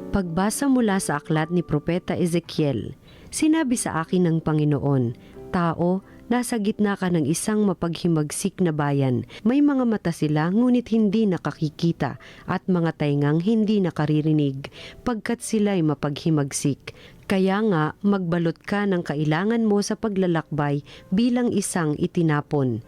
Pagbasa mula sa aklat ni Propeta Ezekiel, sinabi sa akin ng Panginoon, "Tao, nasa gitna ka ng isang mapaghimagsik na bayan. May mga mata sila ngunit hindi nakakikita at mga taingang hindi nakaririnig, pagkat sila'y mapaghimagsik. Kaya nga, magbalot ka ng kailangan mo sa paglalakbay bilang isang itinapon.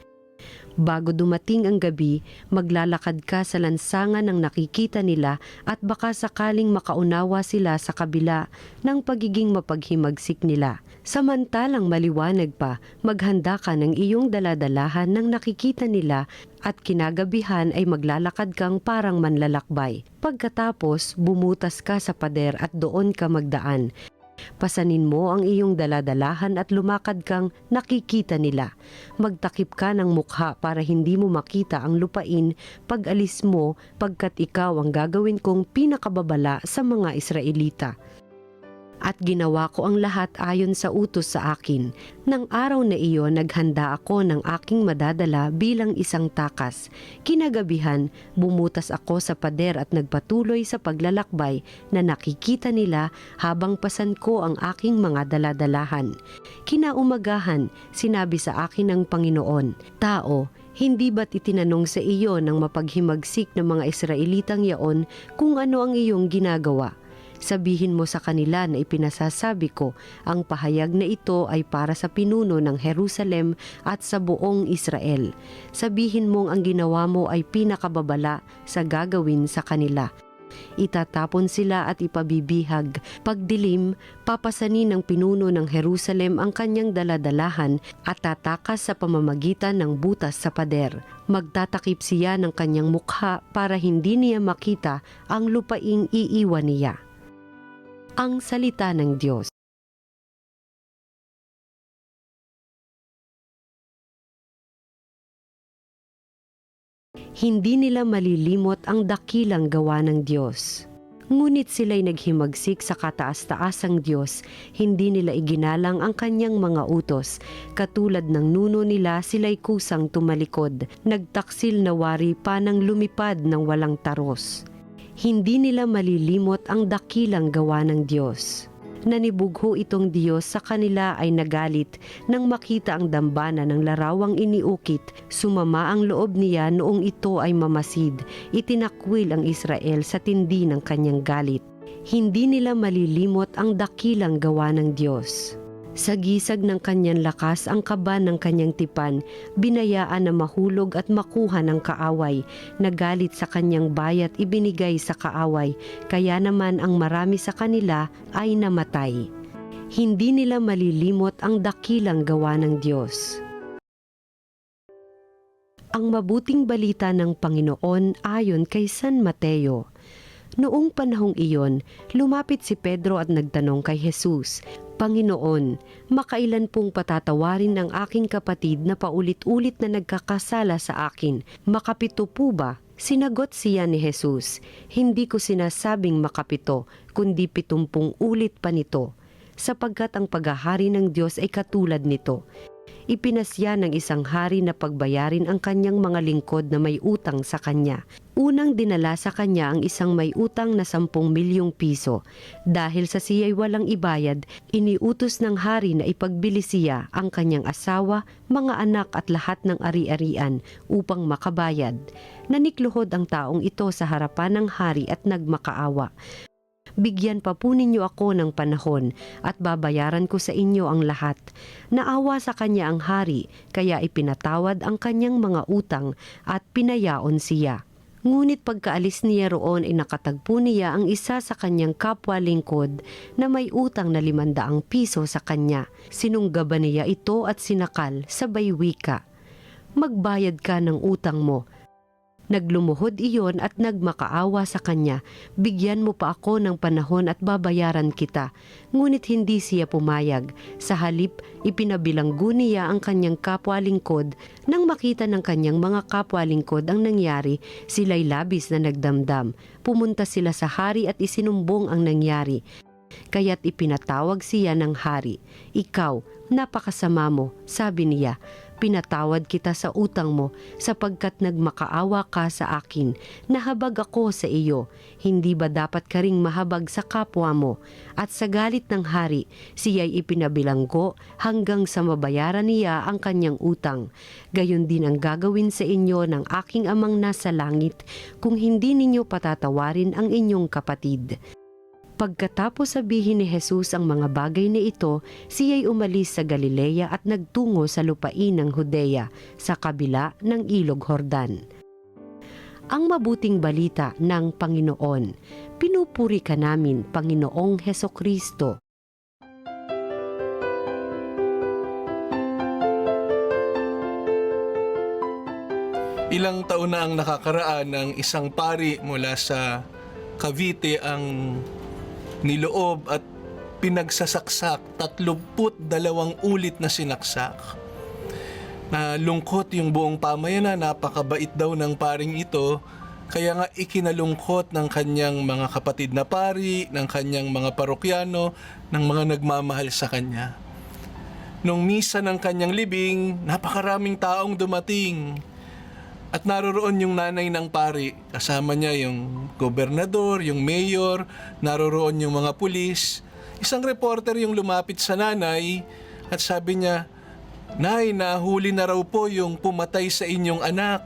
Bago dumating ang gabi, maglalakad ka sa lansangan ng nakikita nila at baka sakaling makaunawa sila sa kabila ng pagiging mapaghimagsik nila. Samantalang maliwanag pa, maghanda ka ng iyong daladalahan ng nakikita nila at kinagabihan ay maglalakad kang parang manlalakbay. Pagkatapos, bumutas ka sa pader at doon ka magdaan. Pasanin mo ang iyong daladalahan at lumakad kang nakikita nila. Magtakip ka ng mukha para hindi mo makita ang lupain pag alis mo, pagkat ikaw ang gagawin kong pinakababala sa mga Israelita. At ginawa ko ang lahat ayon sa utos sa akin. Nang araw na iyon, naghanda ako ng aking madadala bilang isang takas. Kinagabihan, bumutas ako sa pader at nagpatuloy sa paglalakbay na nakikita nila habang pasan ko ang aking mga daladalahan. Kinaumagahan, sinabi sa akin ng Panginoon, "Tao, hindi ba't itinanong sa iyo ng mapaghimagsik ng mga Israelitang yaon kung ano ang iyong ginagawa? Sabihin mo sa kanila na ipinasasabi ko, ang pahayag na ito ay para sa pinuno ng Jerusalem at sa buong Israel. Sabihin mong ang ginawa mo ay pinakababala sa gagawin sa kanila. Itatapon sila at ipabibihag. Pagdilim, papasanin ng pinuno ng Jerusalem ang kanyang daladalahan at tatakas sa pamamagitan ng butas sa pader. Magtatakip siya ng kanyang mukha para hindi niya makita ang lupaing iiwan niya." Ang salita ng Diyos. Hindi nila malilimot ang dakilang gawa ng Diyos. Ngunit sila'y naghimagsik sa kataas-taasang Diyos, hindi nila iginalang ang kanyang mga utos. Katulad ng nuno nila, sila'y kusang tumalikod, nagtaksil na wari pa ng lumipad ng walang taros. Hindi nila malilimot ang dakilang gawa ng Diyos. Nanibugho itong Diyos sa kanila ay nagalit nang makita ang dambana ng larawang iniukit. Sumama ang loob niya noong ito ay mamasid. Itinakwil ang Israel sa tindi ng kanyang galit. Hindi nila malilimot ang dakilang gawa ng Diyos. Sa gisag ng kanyang lakas ang kaba ng kanyang tipan, binayaan na mahulog at makuha ng kaaway. Nagalit sa kanyang bayat ibinigay sa kaaway, kaya naman ang marami sa kanila ay namatay. Hindi nila malilimot ang dakilang gawa ng Diyos. Ang mabuting balita ng Panginoon ayon kay San Mateo. Noong panahong iyon, lumapit si Pedro at nagtanong kay Jesus, "Panginoon, makailan pong patatawarin ng aking kapatid na paulit-ulit na nagkakasala sa akin? Makapito po ba?" Sinagot siya ni Jesus, "Hindi ko sinasabing makapito, kundi 70 ulit pa nito, sapagkat ang paghahari ng Diyos ay katulad nito. Ipinasya ng isang hari na pagbayarin ang kanyang mga lingkod na may utang sa kanya. Unang dinala sa kanya ang isang may utang na 10 milyong piso. Dahil sa siya'y walang ibayad, iniutos ng hari na ipagbili siya ang kanyang asawa, mga anak at lahat ng ari-arian upang makabayad. Nanikluhod ang taong ito sa harapan ng hari at nagmakaawa. 'Bigyan pa po ninyo ako ng panahon at babayaran ko sa inyo ang lahat.' Naawa sa kanya ang hari, kaya ipinatawad ang kanyang mga utang at pinayaon siya. Ngunit pagkaalis niya roon ay nakatagpo niya ang isa sa kanyang kapwa lingkod na may utang na 500 piso sa kanya. Sinunggaban niya ito at sinakal, sabay wika, "Magbayad ka ng utang mo." Naglumuhod iyon at nagmakaawa sa kanya, "Bigyan mo pa ako ng panahon at babayaran kita." Ngunit hindi siya pumayag. Sa halip, ipinabilanggo niya ang kanyang kapwa-lingkod. Nang makita ng kanyang mga kapwa-lingkod ang nangyari, sila'y labis na nagdamdam. Pumunta sila sa hari at isinumbong ang nangyari. Kaya't ipinatawag siya ng hari. "Ikaw, napakasama mo," sabi niya. Pinatawad kita sa utang mo sapagkat nagmakaawa ka sa akin. Nahabag ako sa iyo. Hindi ba dapat ka ring mahabag sa kapwa mo? At sa galit ng hari, siya'y ipinabilanggo hanggang sa mabayaran niya ang kanyang utang. Gayon din ang gagawin sa inyo ng aking amang nasa langit kung hindi ninyo patatawarin ang inyong kapatid. Pagkatapos sabihin ni Jesus ang mga bagay na ito, siya'y umalis sa Galilea at nagtungo sa lupain ng Judea, sa kabila ng Ilog Jordan. Ang mabuting balita ng Panginoon. Pinupuri ka namin, Panginoong Hesukristo. Ilang taon na ang nakakaraan ng isang pari mula sa Cavite ang niloob at pinagsasaksak 32 ulit na sinaksak. Nalungkot yung buong pamayanan, napakabait daw ng paring ito, kaya nga ikinalungkot ng kanyang mga kapatid na pari, ng kanyang mga parokyano, ng mga nagmamahal sa kanya. Nung misa ng kanyang libing, napakaraming taong dumating. At naroroon yung nanay ng pari, kasama niya yung gobernador, yung mayor, naroroon yung mga pulis. Isang reporter yung lumapit sa nanay at sabi niya, "Nay, nahuli na raw po yung pumatay sa inyong anak.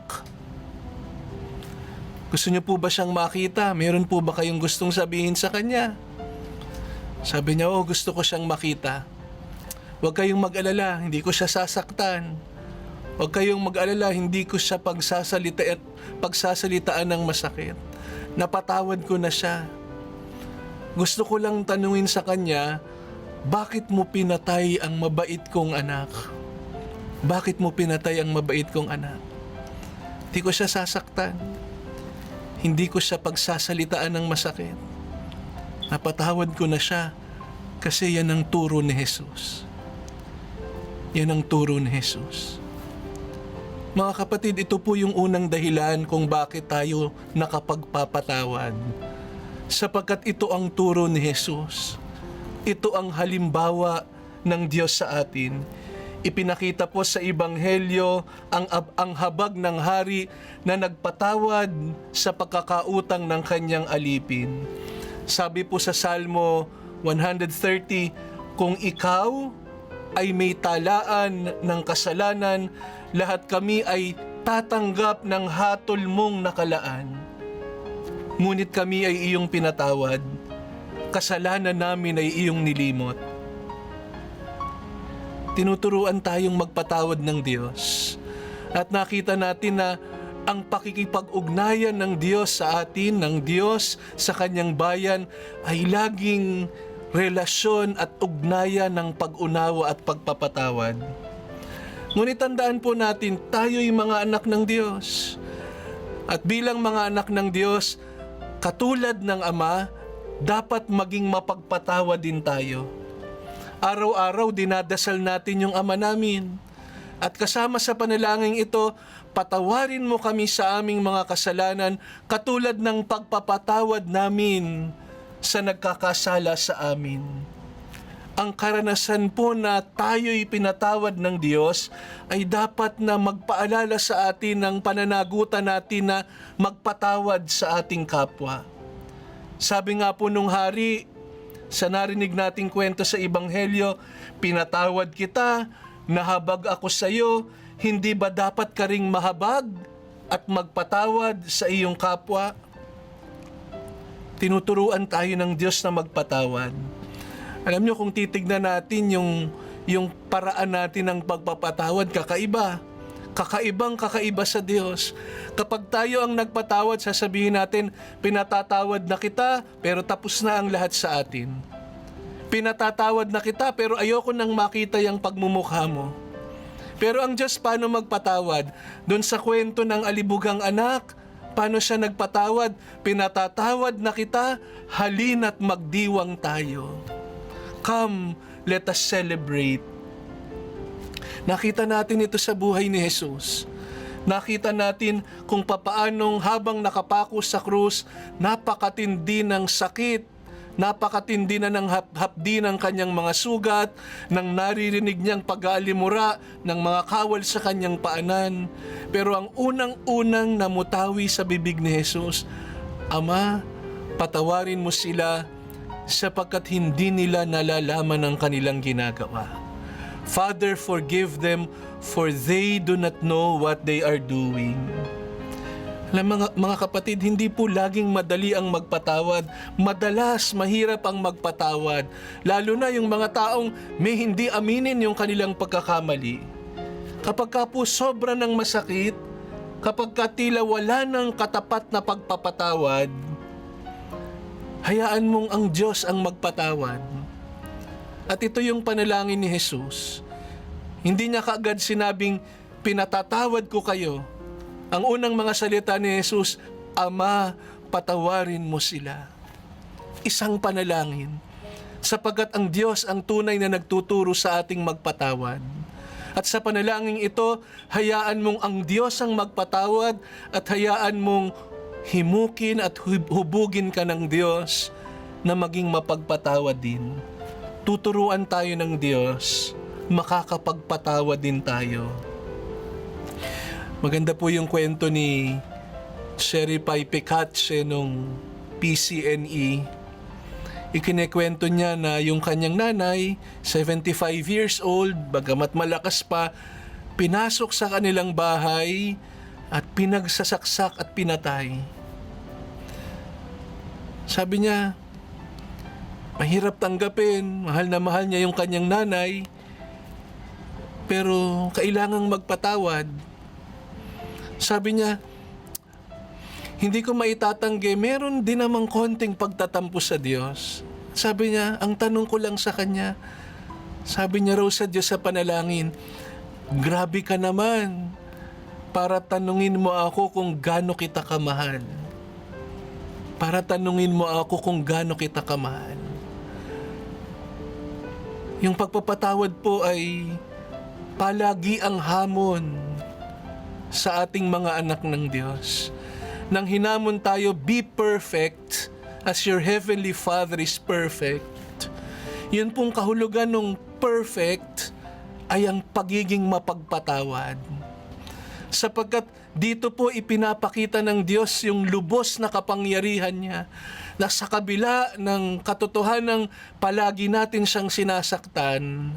Gusto niyo po ba siyang makita? Meron po ba kayong gustong sabihin sa kanya?" Sabi niya, "Oh, gusto ko siyang makita. Huwag kayong mag-alala, hindi ko siya sasaktan. Huwag kayong mag-alala, hindi ko siya pagsasalitaan ng masakit. Napatawad ko na siya. Gusto ko lang tanungin sa kanya, bakit mo pinatay ang mabait kong anak? Bakit mo pinatay ang mabait kong anak? Hindi ko siya sasaktan. Hindi ko siya pagsasalitaan ng masakit. Napatawad ko na siya kasi yan ang turo ni Jesus. Yan ang turo ni Jesus." Mga kapatid, ito po yung unang dahilan kung bakit tayo nakapagpapatawad. Sapagkat ito ang turo ni Jesus. Ito ang halimbawa ng Diyos sa atin. Ipinakita po sa Ebanghelyo ang habag ng hari na nagpatawad sa pagkakautang ng kanyang alipin. Sabi po sa Salmo 130, "Kung ikaw ay may talaan ng kasalanan, lahat kami ay tatanggap ng hatol mong nakalaan. Ngunit kami ay iyong pinatawad, kasalanan namin ay iyong nilimot." Tinuturuan tayong magpatawad ng Diyos. At nakita natin na ang pakikipag-ugnayan ng Diyos sa atin, ng Diyos sa kanyang bayan, ay laging relasyon at ugnayan ng pag-unawa at pagpapatawad. Ngunit tandaan po natin, tayo'y mga anak ng Diyos. At bilang mga anak ng Diyos, katulad ng Ama, dapat maging mapagpatawad din tayo. Araw-araw dinadasal natin yung Ama namin. At kasama sa panalangin ito, patawarin mo kami sa aming mga kasalanan katulad ng pagpapatawad namin sa nagkakasala sa amin. Ang karanasan po na tayo'y pinatawad ng Diyos ay dapat na magpaalala sa atin ng pananagutan natin na magpatawad sa ating kapwa. Sabi nga po nung hari, sa narinig nating kwento sa Ebanghelyo, "Pinatawad kita, nahabag ako sa iyo, hindi ba dapat ka ring mahabag at magpatawad sa iyong kapwa?" Tinuturuan tayo ng Diyos na magpatawad. Alam niyo, kung titignan natin yung paraan natin ng pagpapatawad, kakaiba. Kakaiba sa Diyos. Kapag tayo ang nagpatawad, sasabihin natin, "Pinatatawad na kita, pero tapos na ang lahat sa atin. Pinatatawad na kita, pero ayoko nang makita yung pagmumukha mo." Pero ang Diyos, paano magpatawad? Doon sa kwento ng alibugang anak, paano siya nagpatawad? "Pinatatawad na kita, halina't magdiwang tayo. Come, let us celebrate." Nakita natin ito sa buhay ni Jesus. Nakita natin kung papaanong habang nakapako sa krus, napakatindi ng sakit, napakatindi na ng hapdi ng kanyang mga sugat, nang naririnig niyang pag-aalimura ng mga kawal sa kanyang paanan. Pero ang unang-unang namutawi sa bibig ni Jesus, Ama, patawarin mo sila sapagkat hindi nila nalalaman ang kanilang ginagawa. Father, forgive them, for they do not know what they are doing. Alam, mga kapatid, hindi po laging madali ang magpatawad. Madalas, mahirap ang magpatawad. Lalo na yung mga taong may hindi aminin yung kanilang pagkakamali. Kapag ka po sobra ng masakit, kapag ka tila wala ng katapat na pagpapatawad, hayaan mong ang Diyos ang magpatawad. At ito yung panalangin ni Jesus. Hindi niya kaagad sinabing, pinatatawad ko kayo. Ang unang mga salita ni Jesus, Ama, patawarin mo sila. Isang panalangin. Sapagkat ang Diyos ang tunay na nagtuturo sa ating magpatawad. At sa panalangin ito, hayaan mong ang Diyos ang magpatawad at hayaan mong himukin at hubugin ka ng Diyos na maging mapagpatawad din. Tuturuan tayo ng Diyos, makakapagpatawad din tayo. Maganda po yung kwento ni Sherry Pai Picatse nung PCNE. Ikinekwento niya na yung kanyang nanay, 75 years old, bagamat malakas pa, pinasok sa kanilang bahay at pinagsasaksak at pinatay. Sabi niya, mahirap tanggapin, mahal na mahal niya yung kanyang nanay, pero kailangang magpatawad. Sabi niya, hindi ko maitatanggi, meron din namang konting pagtatampo sa Diyos. Sabi niya, ang tanong ko lang sa Kanya, sabi niya raw sa Diyos sa panalangin, grabe ka naman para tanungin mo ako kung gaano kita kamahal. Para tanungin mo ako kung gaano kita kamahal. Yung pagpapatawad po ay palagi ang hamon sa ating mga anak ng Diyos. Nang hinamon tayo, be perfect as your heavenly Father is perfect. Yun pong kahulugan ng perfect ay ang pagiging mapagpatawad. Sapagkat dito po ipinapakita ng Diyos yung lubos na kapangyarihan niya na sa kabila ng katotohanang palagi natin siyang sinasaktan,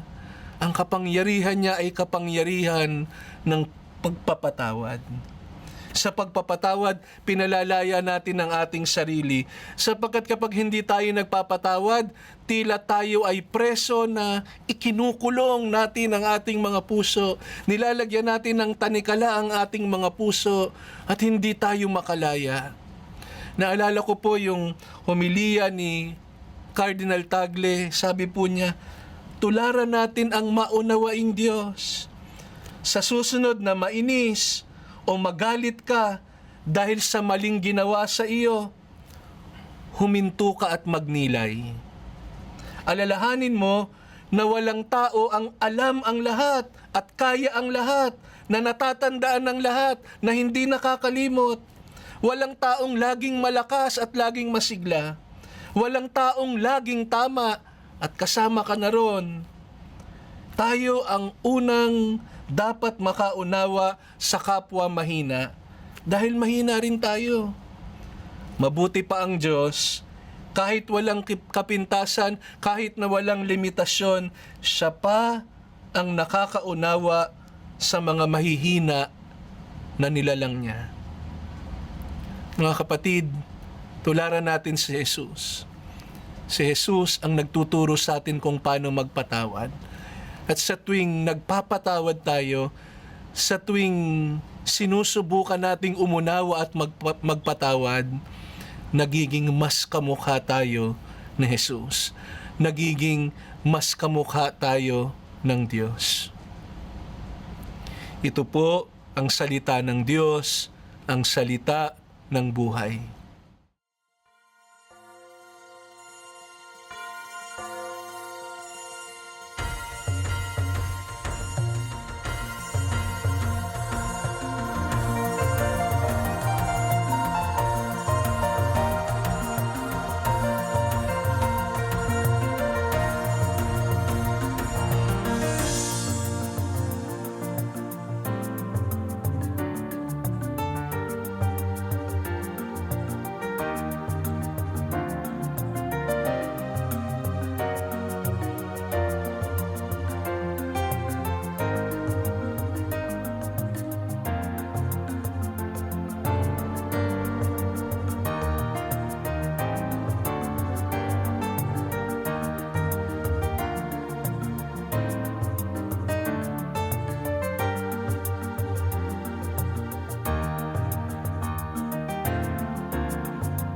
ang kapangyarihan niya ay kapangyarihan ng pagpapatawad. Sa pagpapatawad, pinalalaya natin ang ating sarili. Sapagkat kapag hindi tayo nagpapatawad, tila tayo ay preso na ikinukulong natin ang ating mga puso. Nilalagyan natin ng tanikala ang ating mga puso at hindi tayo makalaya. Naalala ko po yung homilya ni Cardinal Tagle. Sabi po niya, tularan natin ang maunawaing Diyos. Sa susunod na mainis o magalit ka dahil sa maling ginawa sa iyo, huminto ka at magnilay. Alalahanin mo na walang tao ang alam ang lahat at kaya ang lahat, na natatandaan ng lahat, na hindi nakakalimot. Walang taong laging malakas at laging masigla. Walang taong laging tama at kasama ka na ron. Tayo ang unang dapat makaunawa sa kapwa mahina dahil mahina rin tayo. Mabuti pa ang Diyos, kahit walang kapintasan, kahit na walang limitasyon, siya pa ang nakakaunawa sa mga mahihina na nilalang niya. Mga kapatid, tularan natin si Jesus. Si Jesus ang nagtuturo sa atin kung paano magpatawad. At sa tuwing nagpapatawad tayo, sa tuwing sinusubukan nating umunawa at magpatawad, nagiging mas kamukha tayo ni Jesus. Nagiging mas kamukha tayo ng Diyos. Ito po ang salita ng Diyos, ang salita ng buhay.